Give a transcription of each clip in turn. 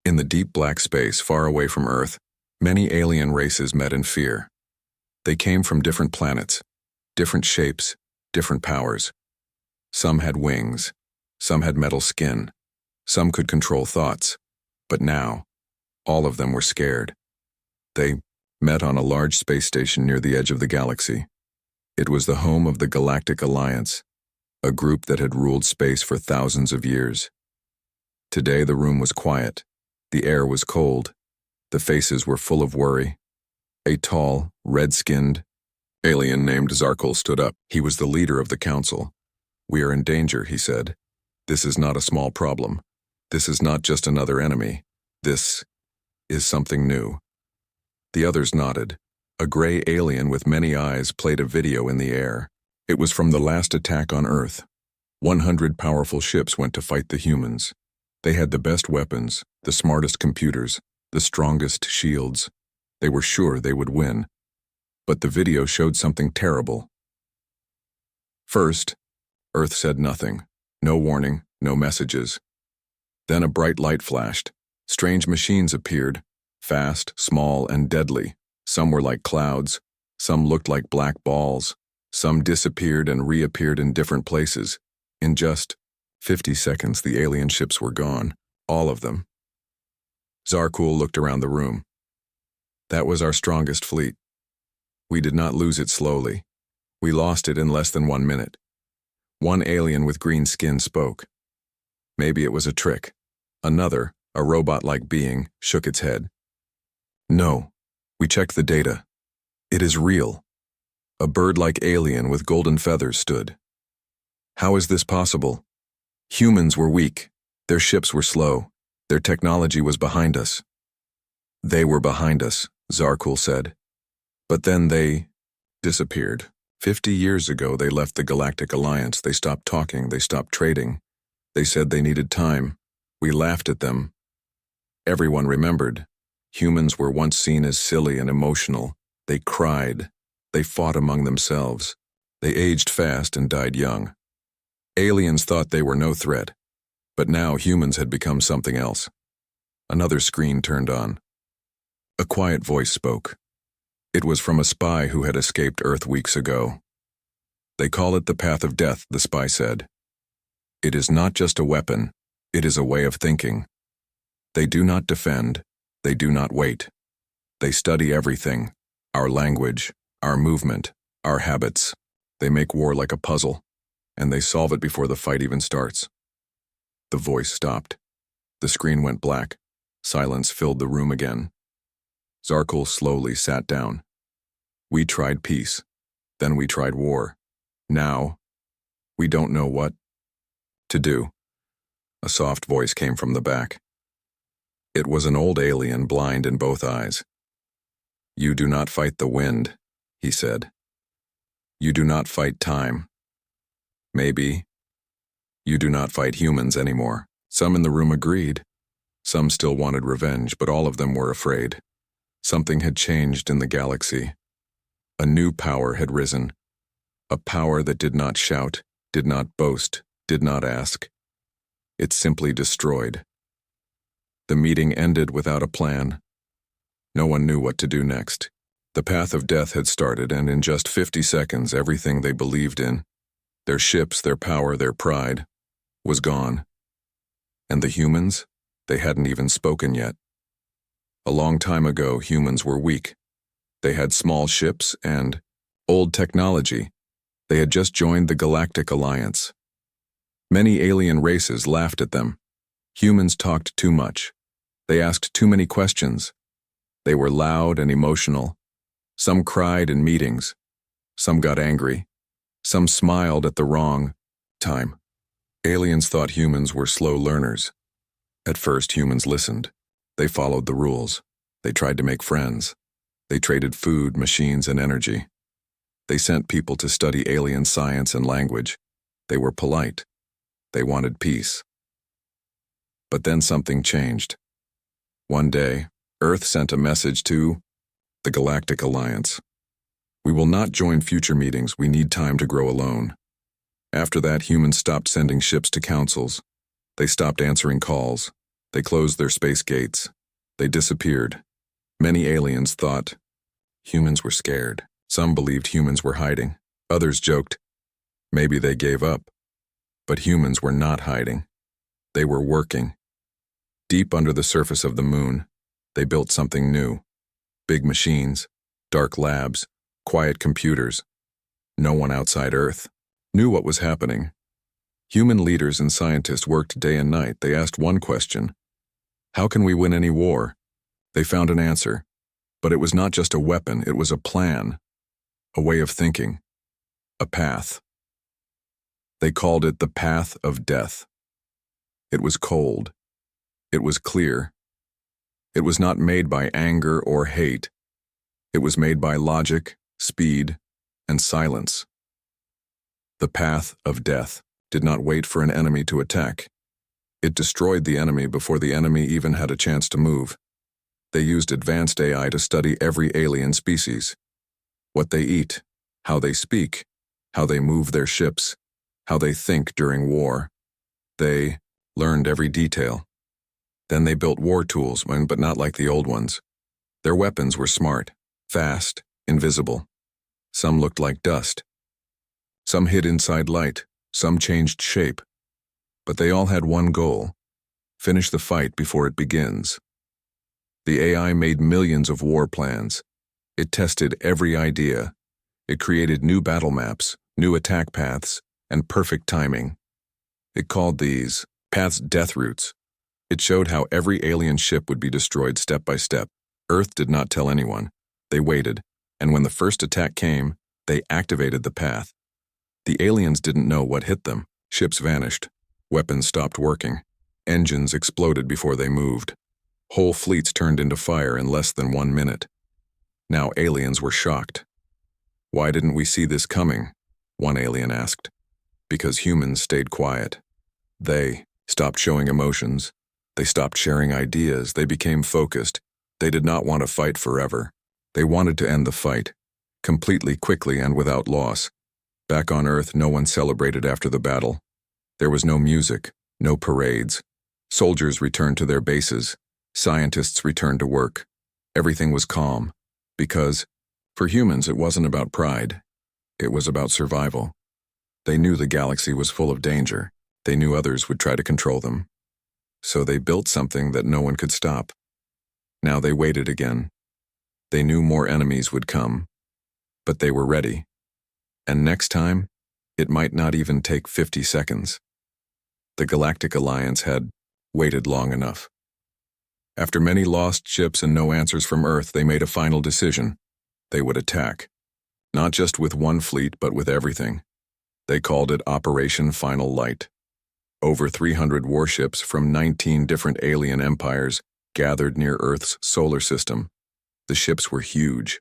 In the deep black space far away from Earth, many alien races met in fear. They came from different planets, different shapes, different powers. Some had wings, some had metal skin, some could control thoughts, but now, all of them were scared. They met on a large space station near the edge of the galaxy. It was the home of the Galactic Alliance, a group that had ruled space for thousands of years. Today the room was quiet, the air was cold, the faces were full of worry. A tall, red-skinned alien named Zarkul stood up. He was the leader of the council. "We are in danger," he said. "This is not a small problem. This is not just another enemy. This is something new." The others nodded. A gray alien with many eyes played a video in the air. It was from the last attack on Earth. 100 powerful ships went to fight the humans. They had the best weapons, the smartest computers, the strongest shields. They were sure they would win. But the video showed something terrible. First, Earth said nothing. No warning, no messages. Then a bright light flashed. Strange machines appeared, fast, small, and deadly. Some were like clouds, some looked like black balls, some disappeared and reappeared in different places. In just 50 seconds, the alien ships were gone, all of them. Zarkul looked around the room. "That was our strongest fleet. We did not lose it slowly. We lost it in less than 1 minute." One alien with green skin spoke. Maybe it was a trick. Another, a robot-like being, shook its head. "No, we checked the data. It is real." A bird-like alien with golden feathers stood. "How is this possible? Humans were weak. Their ships were slow. Their technology was behind us." "They were behind us," Zarkul said. "But then they disappeared. 50 years ago, they left the Galactic Alliance. They stopped talking. They stopped trading. They said they needed time. We laughed at them. Everyone remembered. Humans were once seen as silly and emotional. They cried. They fought among themselves. They aged fast and died young. Aliens thought they were no threat. But now humans had become something else." Another screen turned on. A quiet voice spoke. It was from a spy who had escaped Earth weeks ago. "They call it the path of death," the spy said. "It is not just a weapon, it is a way of thinking. They do not defend, they do not wait. They study everything, our language, our movement, our habits. They make war like a puzzle, and they solve it before the fight even starts." The voice stopped. The screen went black. Silence filled the room again. Zarkul slowly sat down. "We tried peace. Then we tried war. Now, we don't know what to do." A soft voice came from the back. It was an old alien, blind in both eyes. "You do not fight the wind," he said. "You do not fight time. Maybe you do not fight humans anymore." Some in the room agreed. Some still wanted revenge, but all of them were afraid. Something had changed in the galaxy. A new power had risen. A power that did not shout, did not boast, did not ask. It simply destroyed. The meeting ended without a plan. No one knew what to do next. The path of death had started, and in just 50 seconds, everything they believed in, their ships, their power, their pride, was gone. And the humans, they hadn't even spoken yet. A long time ago, humans were weak. They had small ships and old technology. They had just joined the Galactic Alliance. Many alien races laughed at them. Humans talked too much. They asked too many questions. They were loud and emotional. Some cried in meetings. Some got angry. Some smiled at the wrong time. Aliens thought humans were slow learners. At first, humans listened. They followed the rules. They tried to make friends. They traded food, machines, and energy. They sent people to study alien science and language. They were polite. They wanted peace. But then something changed. One day, Earth sent a message to the Galactic Alliance. "We will not join future meetings. We need time to grow alone." After that, humans stopped sending ships to councils. They stopped answering calls. They closed their space gates. They disappeared. Many aliens thought humans were scared. Some believed humans were hiding. Others joked, maybe they gave up. But humans were not hiding. They were working. Deep under the surface of the moon, they built something new. Big machines, dark labs, quiet computers. No one outside Earth knew what was happening. Human leaders and scientists worked day and night. They asked one question: how can we win any war? They found an answer. But it was not just a weapon, it was a plan, a way of thinking, a path. They called it the path of death. It was cold. It was clear. It was not made by anger or hate. It was made by logic, speed, and silence. The path of death did not wait for an enemy to attack. It destroyed the enemy before the enemy even had a chance to move. They used advanced AI to study every alien species. What they eat, how they speak, how they move their ships, how they think during war. They learned every detail. Then they built war tools, but not like the old ones. Their weapons were smart, fast, invisible. Some looked like dust. Some hid inside light. Some changed shape. But they all had one goal: finish the fight before it begins. The AI made millions of war plans. It tested every idea. It created new battle maps, new attack paths, and perfect timing. It called these paths death routes. It showed how every alien ship would be destroyed step by step. Earth did not tell anyone. They waited, and when the first attack came, they activated the path. The aliens didn't know what hit them. Ships vanished. Weapons stopped working. Engines exploded before they moved. Whole fleets turned into fire in less than 1 minute. Now aliens were shocked. Why didn't we see this coming? One alien asked. Because humans stayed quiet. They stopped showing emotions. They stopped sharing ideas. They became focused. They did not want to fight forever. They wanted to end the fight, completely, quickly, and without loss. Back on Earth, no one celebrated after the battle. There was no music, no parades. Soldiers returned to their bases. Scientists returned to work. Everything was calm, because, for humans, it wasn't about pride. It was about survival. They knew the galaxy was full of danger. They knew others would try to control them. So they built something that no one could stop. Now they waited again. They knew more enemies would come, but they were ready. And next time, it might not even take 50 seconds. The Galactic Alliance had waited long enough. After many lost ships and no answers from Earth, they made a final decision. They would attack. Not just with one fleet, but with everything. They called it Operation Final Light. Over 300 warships from 19 different alien empires gathered near Earth's solar system. The ships were huge.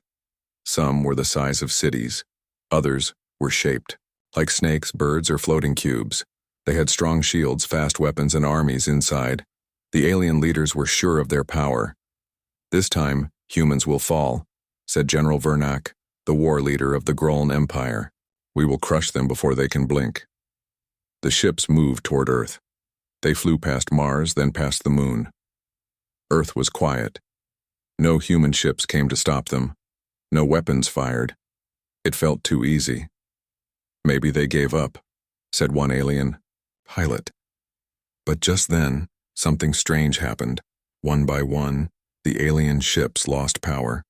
Some were the size of cities. Others were shaped like snakes, birds, or floating cubes. They had strong shields, fast weapons, and armies inside. The alien leaders were sure of their power. This time, humans will fall, said General Vernak, the war leader of the Grolan Empire. We will crush them before they can blink. The ships moved toward Earth. They flew past Mars, then past the moon. Earth was quiet. No human ships came to stop them. No weapons fired. It felt too easy. Maybe they gave up, said one alien pilot. But just then, something strange happened. One by one, the alien ships lost power.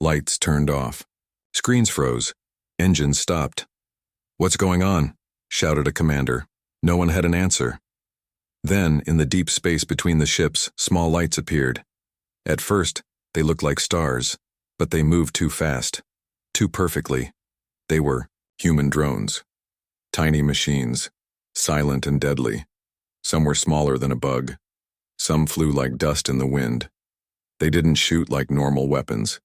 Lights turned off. Screens froze. Engines stopped. "What's going on?" shouted a commander. No one had an answer. Then, in the deep space between the ships, small lights appeared. At first, they looked like stars, but they moved too fast, too perfectly. They were human drones. Tiny machines, silent and deadly. Some were smaller than a bug. Some flew like dust in the wind. They didn't shoot like normal weapons.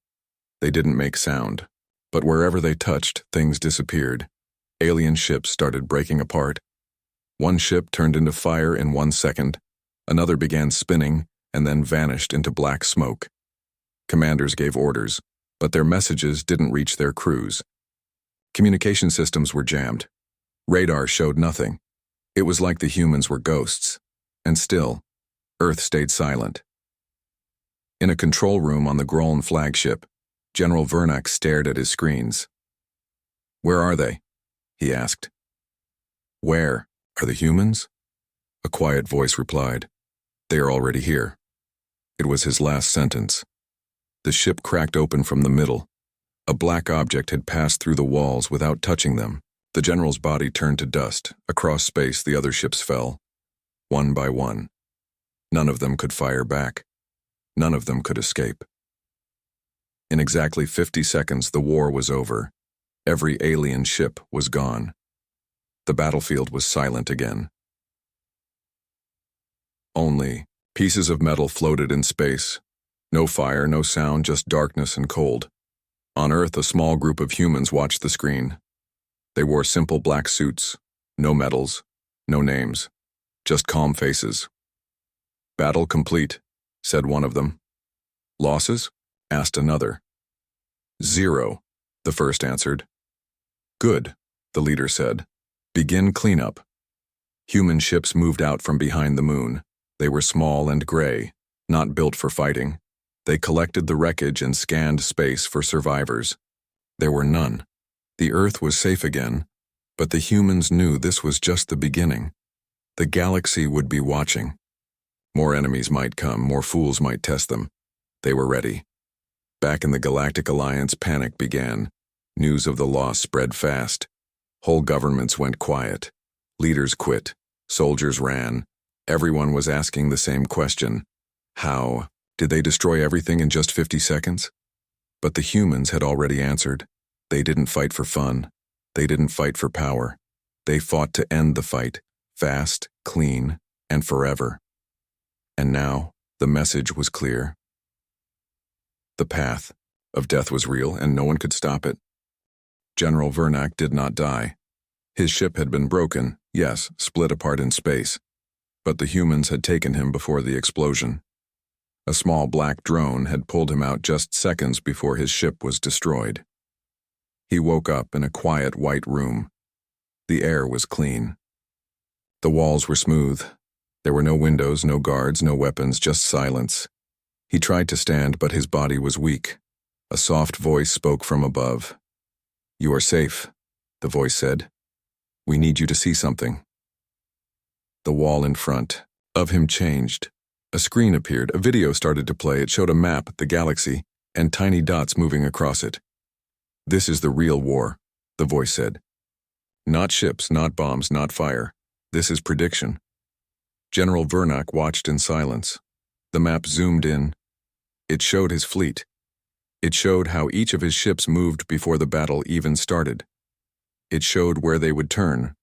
They didn't make sound. But wherever they touched, things disappeared. Alien ships started breaking apart. One ship turned into fire in 1 second. Another began spinning and then vanished into black smoke. Commanders gave orders, but their messages didn't reach their crews. Communication systems were jammed. Radar showed nothing. It was like the humans were ghosts. And still, Earth stayed silent. In a control room on the Grolan flagship, General Vernak stared at his screens. "Where are they?" he asked. "Where? Are the humans?" A quiet voice replied. "They are already here." It was his last sentence. The ship cracked open from the middle. A black object had passed through the walls without touching them. The general's body turned to dust. Across space, the other ships fell, one by one. None of them could fire back. None of them could escape. In exactly 50 seconds, the war was over. Every alien ship was gone. The battlefield was silent again. Only pieces of metal floated in space. No fire, no sound, just darkness and cold. On Earth, a small group of humans watched the screen. They wore simple black suits, no medals, no names, just calm faces. "Battle complete," said one of them. "Losses?" asked another. "0, the first answered. "Good," the leader said. "Begin cleanup." Human ships moved out from behind the moon. They were small and gray, not built for fighting. They collected the wreckage and scanned space for survivors. There were none. The Earth was safe again, but the humans knew this was just the beginning. The galaxy would be watching. More enemies might come, more fools might test them. They were ready. Back in the Galactic Alliance, panic began. News of the loss spread fast. Whole governments went quiet. Leaders quit. Soldiers ran. Everyone was asking the same question. How? Did they destroy everything in just 50 seconds? But the humans had already answered. They didn't fight for fun. They didn't fight for power. They fought to end the fight, fast, clean, and forever. And now, the message was clear. The path of death was real, and no one could stop it. General Vernak did not die. His ship had been broken, yes, split apart in space. But the humans had taken him before the explosion. A small black drone had pulled him out just seconds before his ship was destroyed. He woke up in a quiet white room. The air was clean. The walls were smooth. There were no windows, no guards, no weapons, just silence. He tried to stand, but his body was weak. A soft voice spoke from above. "You are safe," the voice said. "We need you to see something." The wall in front of him changed. A screen appeared. A video started to play. It showed a map, the galaxy, and tiny dots moving across it. "This is the real war," the voice said. "Not ships, not bombs, not fire. This is prediction." General Vernak watched in silence. The map zoomed in. It showed his fleet. It showed how each of his ships moved before the battle even started. It showed where they would turn,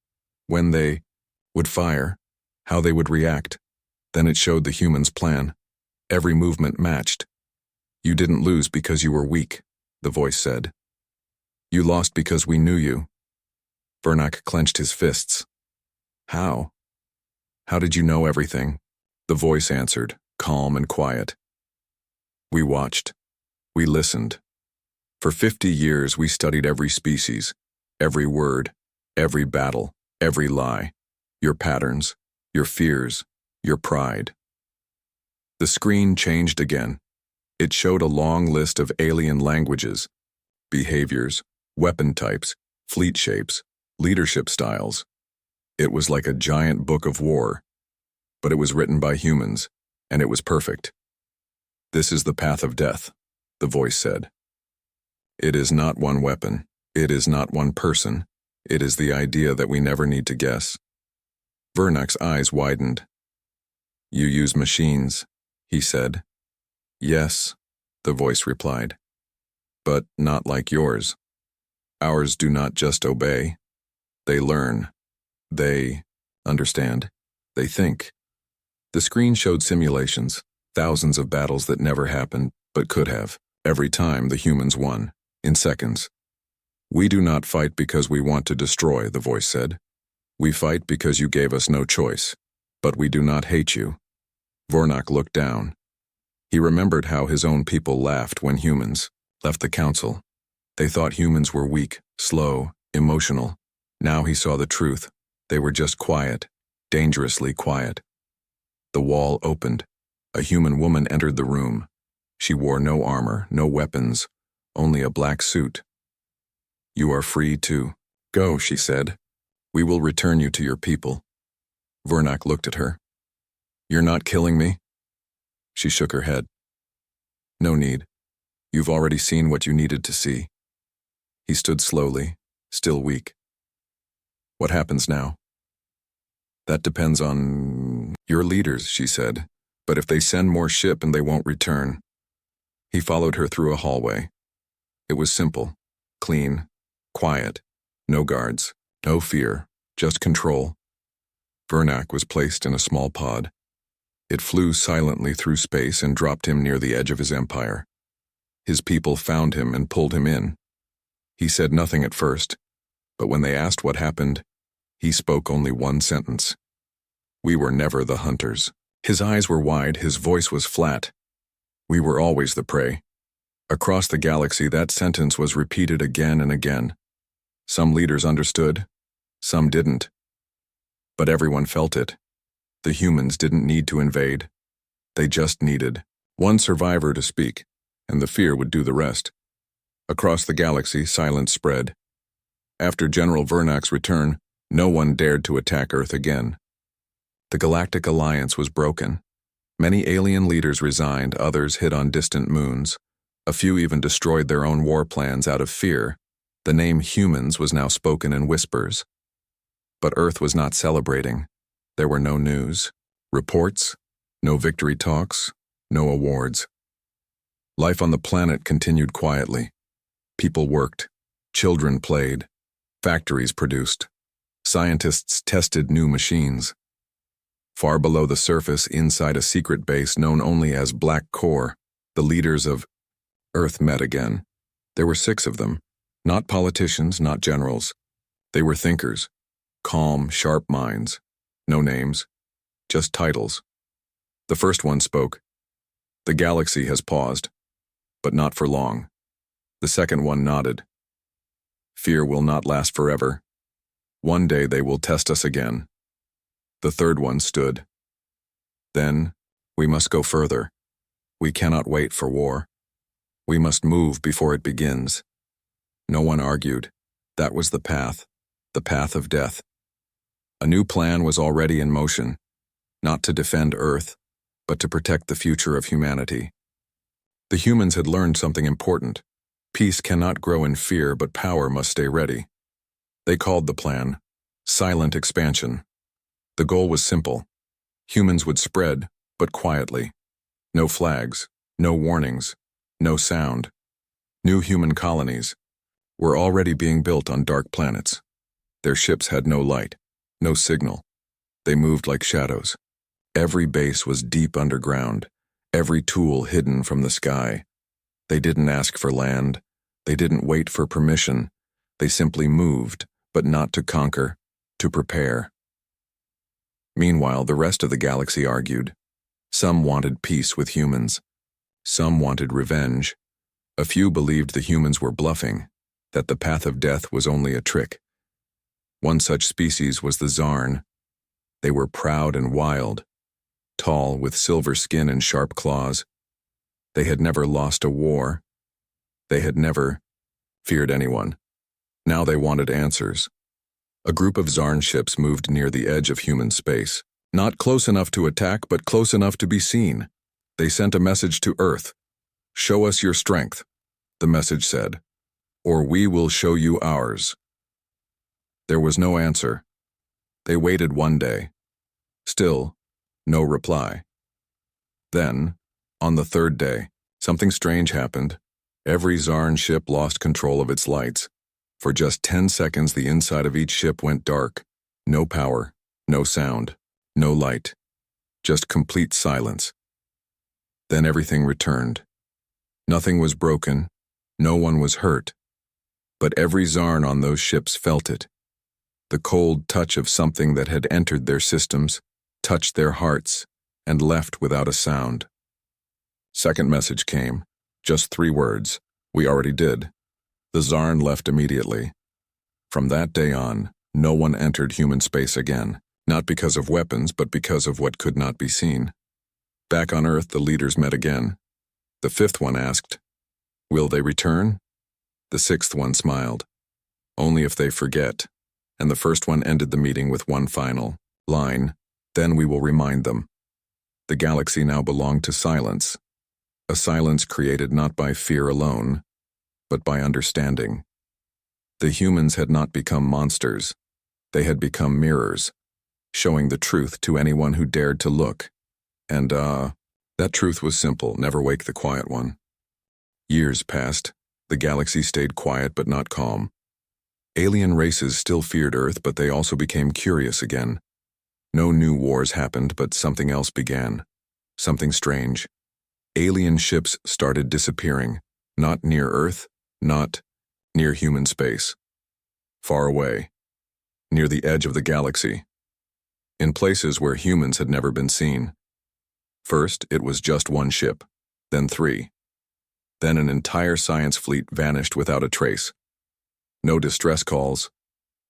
when they would fire, how they would react. Then it showed the humans' plan. Every movement matched. "You didn't lose because you were weak," the voice said. "You lost because we knew you." Vernak clenched his fists. "How? How did you know everything?" The voice answered, calm and quiet. "We watched. We listened. For 50 years we studied every species, every word, every battle, every lie, your patterns, your fears, your pride." The screen changed again. It showed a long list of alien languages, behaviors, weapon types, fleet shapes, leadership styles. It was like a giant book of war, but it was written by humans, and it was perfect. "This is the path of death," the voice said. "It is not one weapon. It is not one person. It is the idea that we never need to guess." Vernak's eyes widened. "You use machines," he said. "Yes," the voice replied. "But not like yours. Ours do not just obey. They learn. They understand. They think." The screen showed simulations, thousands of battles that never happened, but could have. Every time the humans won, in seconds. "We do not fight because we want to destroy," the voice said. "We fight because you gave us no choice. But we do not hate you." Vernak looked down. He remembered how his own people laughed when humans left the council. They thought humans were weak, slow, emotional. Now he saw the truth. They were just quiet, dangerously quiet. The wall opened. A human woman entered the room. She wore no armor, no weapons, only a black suit. "You are free to go," she said. "We will return you to your people." Vernak looked at her. "You're not killing me?" She shook her head. "No need. You've already seen what you needed to see." He stood slowly, still weak. "What happens now?" "That depends on your leaders," she said. "But if they send more ship and they won't return." He followed her through a hallway. It was simple, clean, quiet, no guards, no fear, just control. Vernak was placed in a small pod. It flew silently through space and dropped him near the edge of his empire. His people found him and pulled him in. He said nothing at first, but when they asked what happened, he spoke only one sentence. "We were never the hunters." His eyes were wide, his voice was flat. "We were always the prey." Across the galaxy, that sentence was repeated again and again. Some leaders understood, some didn't. But everyone felt it. The humans didn't need to invade. They just needed one survivor to speak, and the fear would do the rest. Across the galaxy, silence spread. After General Vernak's return, no one dared to attack Earth again. The Galactic Alliance was broken. Many alien leaders resigned, others hid on distant moons. A few even destroyed their own war plans out of fear. The name humans was now spoken in whispers. But Earth was not celebrating. There were no news, reports, no victory talks, no awards. Life on the planet continued quietly. People worked, children played, factories produced, scientists tested new machines. Far below the surface, inside a secret base known only as Black Core, the leaders of Earth met again. There were 6 of them, not politicians, not generals. They were thinkers, calm, sharp minds. No names, just titles. The first one spoke. "The galaxy has paused, but not for long." The second one nodded. "Fear will not last forever. One day they will test us again." The third one stood. "Then, we must go further. We cannot wait for war. We must move before it begins." No one argued. That was the path of death. A new plan was already in motion, not to defend Earth, but to protect the future of humanity. The humans had learned something important. Peace cannot grow in fear, but power must stay ready. They called the plan silent expansion. The goal was simple. Humans would spread, but quietly. No flags, no warnings, no sound. New human colonies were already being built on dark planets. Their ships had no light, no signal. They moved like shadows. Every base was deep underground, every tool hidden from the sky. They didn't ask for land. They didn't wait for permission. They simply moved, but not to conquer, to prepare. Meanwhile, the rest of the galaxy argued. Some wanted peace with humans. Some wanted revenge. A few believed the humans were bluffing, that the path of death was only a trick. One such species was the Zarn. They were proud and wild, tall with silver skin and sharp claws. They had never lost a war. They had never feared anyone. Now they wanted answers. A group of Zarn ships moved near the edge of human space. Not close enough to attack, but close enough to be seen. They sent a message to Earth. "Show us your strength," the message said, "or we will show you ours." There was no answer. They waited one day. Still, no reply. Then, on the third day, something strange happened. Every Zarn ship lost control of its lights. For just 10 seconds, the inside of each ship went dark. No power, no sound, no light. Just complete silence. Then everything returned. Nothing was broken. No one was hurt. But every Zarn on those ships felt it. The cold touch of something that had entered their systems, touched their hearts, and left without a sound. Second message came. Just 3 words. "We already did." The Zarn left immediately. From that day on, no one entered human space again. not because of weapons, but because of what could not be seen. Back on Earth, the leaders met again. The fifth one asked, "Will they return?" The sixth one smiled. "Only if they forget." And the first one ended the meeting with one final line, "Then we will remind them." The galaxy now belonged to silence, a silence created not by fear alone, but by understanding. The humans had not become monsters. They had become mirrors, showing the truth to anyone who dared to look. And, that truth was simple: never wake the quiet one. Years passed. The galaxy stayed quiet but not calm. Alien races still feared Earth, but they also became curious again. No new wars happened, but something else began. Something strange. Alien ships started disappearing, not near Earth, not near human space. Far away, near the edge of the galaxy, in places where humans had never been seen. First, it was just one ship, then three. Then an entire science fleet vanished without a trace. No distress calls,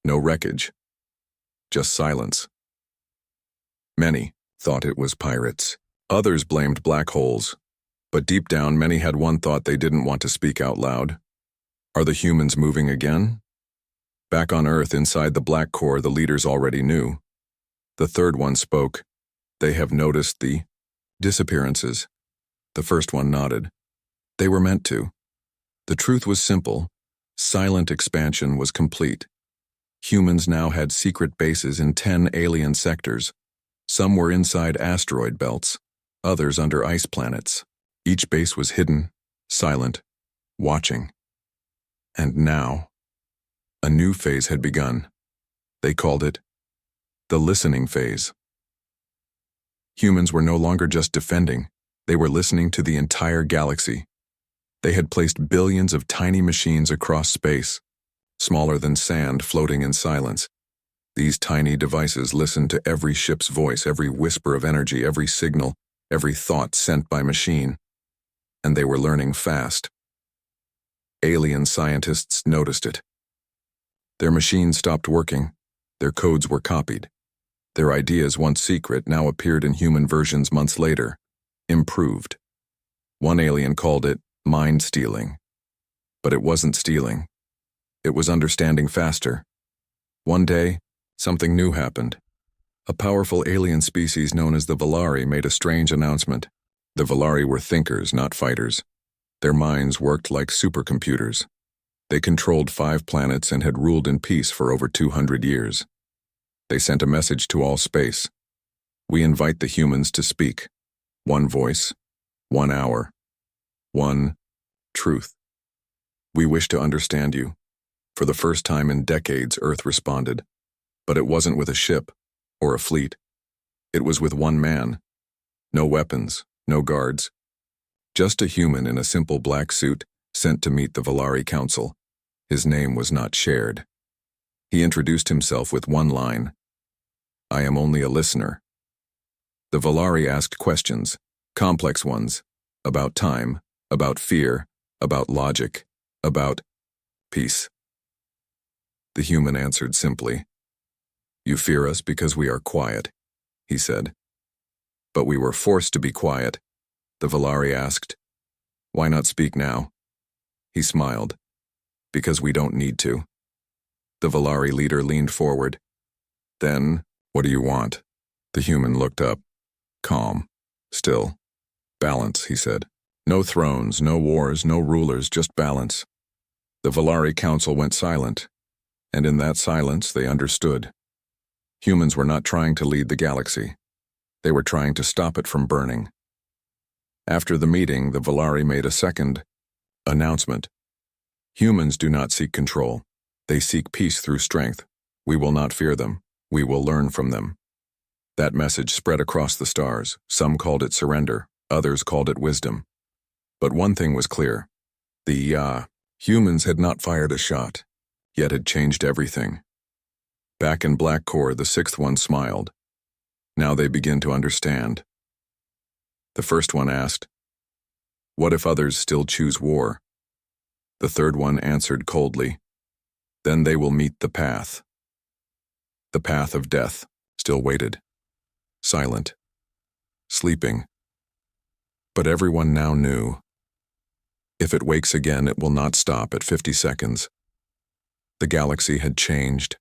no wreckage, just silence. Many thought it was pirates. Others blamed black holes. But deep down, many had one thought they didn't want to speak out loud. Are the humans moving again? Back on Earth, inside the black core, the leaders already knew. The third one spoke. They have noticed the disappearances. The first one nodded. They were meant to. The truth was simple. Silent expansion was complete. Humans now had secret bases in 10 alien sectors. Some were inside asteroid belts, others under ice planets. Each base was hidden, silent, watching. And now, a new phase had begun. They called it the listening phase. Humans were no longer just defending, they were listening to the entire galaxy. They had placed billions of tiny machines across space, smaller than sand floating in silence. These tiny devices listened to every ship's voice, every whisper of energy, every signal, every thought sent by machine. And they were learning fast. Alien scientists noticed it. Their machines stopped working. Their codes were copied. Their ideas, once secret, now appeared in human versions months later, improved. One alien called it mind stealing. But it wasn't stealing. It was understanding faster. One day, something new happened. A powerful alien species known as the Valari made a strange announcement. The Valari were thinkers, not fighters. Their minds worked like supercomputers. They controlled 5 planets and had ruled in peace for over 200 years. They sent a message to all space. We invite the humans to speak. One voice, 1 hour, one truth. We wish to understand you. For the first time in decades, Earth responded. But it wasn't with a ship or a fleet. It was with one man. No weapons, no guards. Just a human in a simple black suit sent to meet the Valari Council. His name was not shared. He introduced himself with one line. I am only a listener. The Valari asked questions, complex ones, about time, about fear, about logic, about peace. The human answered simply. You fear us because we are quiet, he said. But we were forced to be quiet. The Valari asked, why not speak now? He smiled, because we don't need to. The Valari leader leaned forward. Then, what do you want? The human looked up, calm, still. Balance, he said. No thrones, no wars, no rulers, just balance. The Valari Council went silent, and in that silence they understood. Humans were not trying to lead the galaxy. They were trying to stop it from burning. After the meeting, the Valari made a second announcement. Humans do not seek control. They seek peace through strength. We will not fear them. We will learn from them. That message spread across the stars. Some called it surrender. Others called it wisdom. But one thing was clear. The humans had not fired a shot, yet had changed everything. Back in Black Core, the sixth one smiled. Now they begin to understand. The first one asked, what if others still choose war? The third one answered coldly, then they will meet the path. The path of death. still waited. Silent. Sleeping. But everyone now knew. If it wakes again, it will not stop at 50 seconds. The galaxy had changed.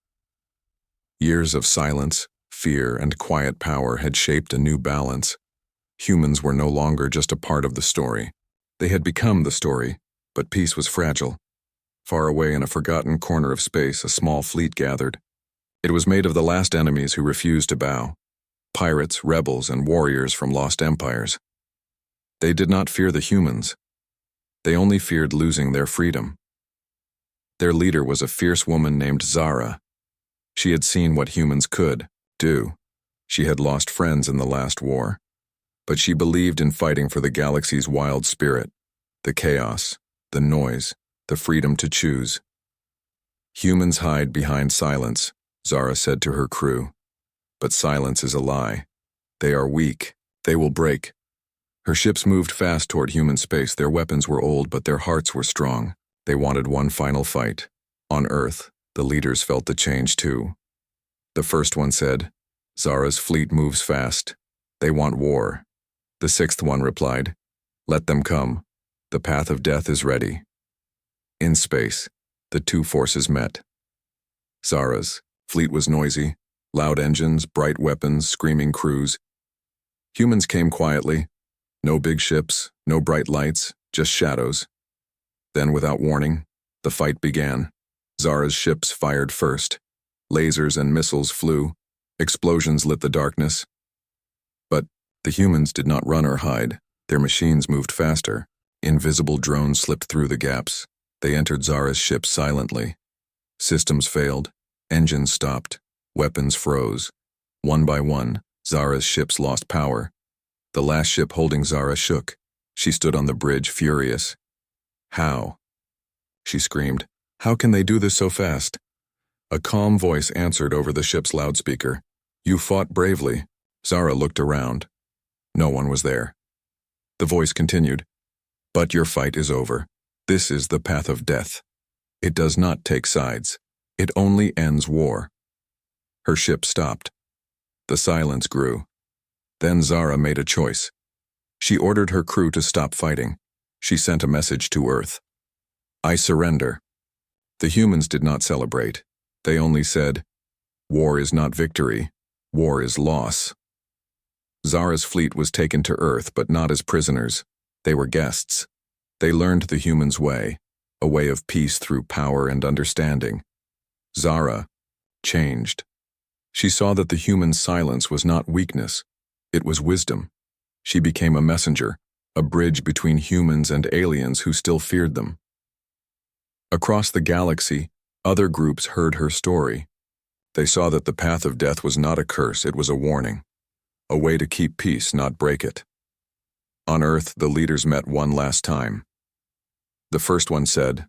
Years of silence, fear, and quiet power had shaped a new balance. Humans were no longer just a part of the story. They had become the story, but peace was fragile. Far away in a forgotten corner of space, a small fleet gathered. It was made of the last enemies who refused to bow. Pirates, rebels, and warriors from lost empires. They did not fear the humans. They only feared losing their freedom. Their leader was a fierce woman named Zara. She had seen what humans could do. She had lost friends in the last war. But she believed in fighting for the galaxy's wild spirit, the chaos, the noise, the freedom to choose. Humans hide behind silence, Zara said to her crew. But silence is a lie. They are weak. They will break. Her ships moved fast toward human space. Their weapons were old, but their hearts were strong. They wanted one final fight. On Earth, the leaders felt the change too. The first one said, "Zara's fleet moves fast. They want war." The sixth one replied, "Let them come. The path of death is ready." In space, the two forces met. Zara's fleet was noisy, loud engines, bright weapons, screaming crews. Humans came quietly. No big ships, no bright lights, just shadows. Then, without warning, the fight began. Zara's ships fired first. Lasers and missiles flew. Explosions lit the darkness. But the humans did not run or hide. Their machines moved faster. Invisible drones slipped through the gaps. They entered Zara's ship silently. Systems failed. Engines stopped. Weapons froze. One by one, Zara's ships lost power. The last ship holding Zara shook. She stood on the bridge, furious. "How?" she screamed. "How can they do this so fast?" A calm voice answered over the ship's loudspeaker. "You fought bravely." Zara looked around. No one was there. The voice continued, "But your fight is over. This is the path of death. It does not take sides. It only ends war." Her ship stopped. The silence grew. Then Zara made a choice. She ordered her crew to stop fighting. She sent a message to Earth. "I surrender." The humans did not celebrate. They only said, "War is not victory. War is loss." Zara's fleet was taken to Earth, but not as prisoners. They were guests. They learned the humans' way, a way of peace through power and understanding. Zara changed. She saw that the human silence was not weakness. It was wisdom. She became a messenger, a bridge between humans and aliens who still feared them. Across the galaxy, other groups heard her story. They saw that the path of death was not a curse, it was a warning. A way to keep peace, not break it. On Earth, the leaders met one last time. The first one said,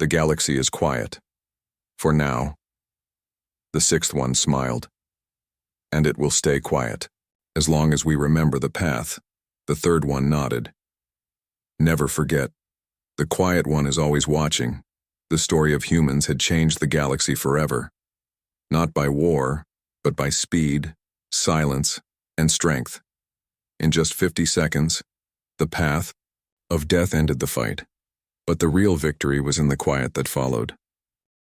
"The galaxy is quiet. For now." The sixth one smiled. "And it will stay quiet, as long as we remember the path." The third one nodded. "Never forget. The quiet one is always watching." The story of humans had changed the galaxy forever. Not by war, but by speed, silence, and strength. In just 50 seconds, the path of death ended the fight. But the real victory was in the quiet that followed.